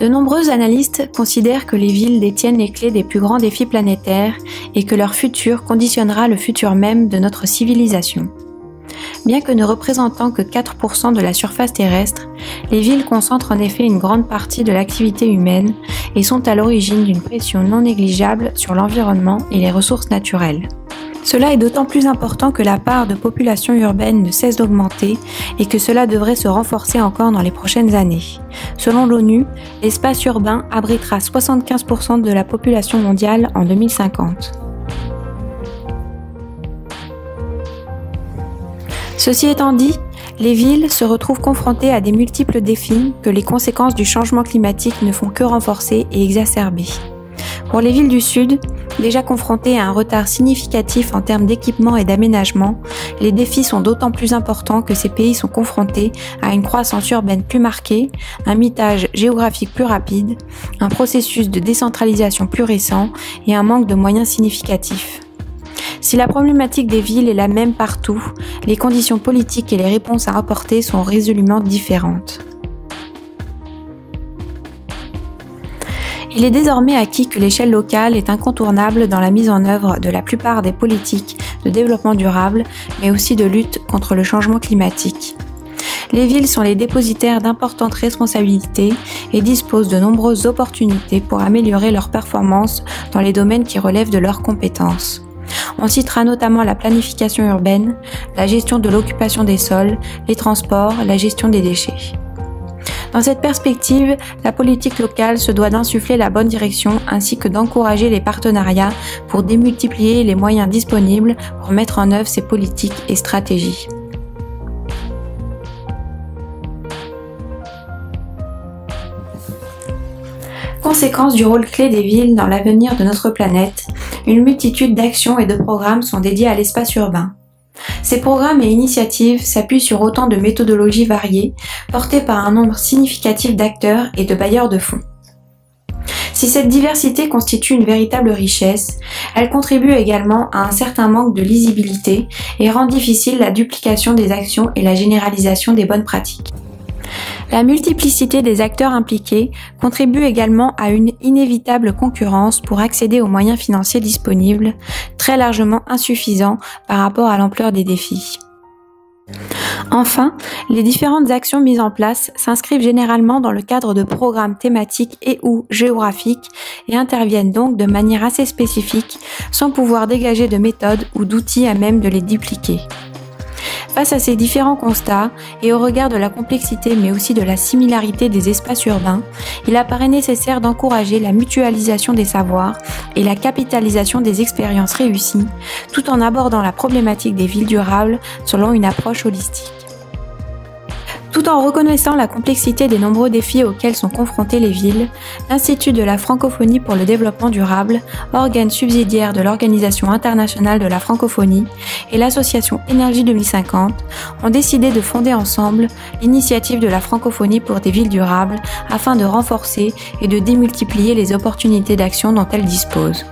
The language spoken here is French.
De nombreux analystes considèrent que les villes détiennent les clés des plus grands défis planétaires et que leur futur conditionnera le futur même de notre civilisation. Bien que ne représentant que 4% de la surface terrestre, les villes concentrent en effet une grande partie de l'activité humaine et sont à l'origine d'une pression non négligeable sur l'environnement et les ressources naturelles. Cela est d'autant plus important que la part de population urbaine ne cesse d'augmenter et que cela devrait se renforcer encore dans les prochaines années. Selon l'ONU, l'espace urbain abritera 75% de la population mondiale en 2050. Ceci étant dit, les villes se retrouvent confrontées à des multiples défis que les conséquences du changement climatique ne font que renforcer et exacerber. Pour les villes du Sud, déjà confrontées à un retard significatif en termes d'équipement et d'aménagement, les défis sont d'autant plus importants que ces pays sont confrontés à une croissance urbaine plus marquée, un mitage géographique plus rapide, un processus de décentralisation plus récent et un manque de moyens significatifs. Si la problématique des villes est la même partout, les conditions politiques et les réponses à apporter sont résolument différentes. Il est désormais acquis que l'échelle locale est incontournable dans la mise en œuvre de la plupart des politiques de développement durable, mais aussi de lutte contre le changement climatique. Les villes sont les dépositaires d'importantes responsabilités et disposent de nombreuses opportunités pour améliorer leurs performances dans les domaines qui relèvent de leurs compétences. On citera notamment la planification urbaine, la gestion de l'occupation des sols, les transports, la gestion des déchets. Dans cette perspective, la politique locale se doit d'insuffler la bonne direction ainsi que d'encourager les partenariats pour démultiplier les moyens disponibles pour mettre en œuvre ces politiques et stratégies. Conséquence du rôle clé des villes dans l'avenir de notre planète, une multitude d'actions et de programmes sont dédiés à l'espace urbain. Ces programmes et initiatives s'appuient sur autant de méthodologies variées, portées par un nombre significatif d'acteurs et de bailleurs de fonds. Si cette diversité constitue une véritable richesse, elle contribue également à un certain manque de lisibilité et rend difficile la duplication des actions et la généralisation des bonnes pratiques. La multiplicité des acteurs impliqués contribue également à une inévitable concurrence pour accéder aux moyens financiers disponibles, très largement insuffisants par rapport à l'ampleur des défis. Enfin, les différentes actions mises en place s'inscrivent généralement dans le cadre de programmes thématiques et/ou géographiques et interviennent donc de manière assez spécifique, sans pouvoir dégager de méthodes ou d'outils à même de les dupliquer. Face à ces différents constats et au regard de la complexité mais aussi de la similarité des espaces urbains, il apparaît nécessaire d'encourager la mutualisation des savoirs et la capitalisation des expériences réussies, tout en abordant la problématique des villes durables selon une approche holistique. Tout en reconnaissant la complexité des nombreux défis auxquels sont confrontées les villes, l'Institut de la francophonie pour le développement durable, organe subsidiaire de l'Organisation internationale de la francophonie, et l'association Énergie 2050 ont décidé de fonder ensemble l'initiative de la francophonie pour des villes durables afin de renforcer et de démultiplier les opportunités d'action dont elles disposent.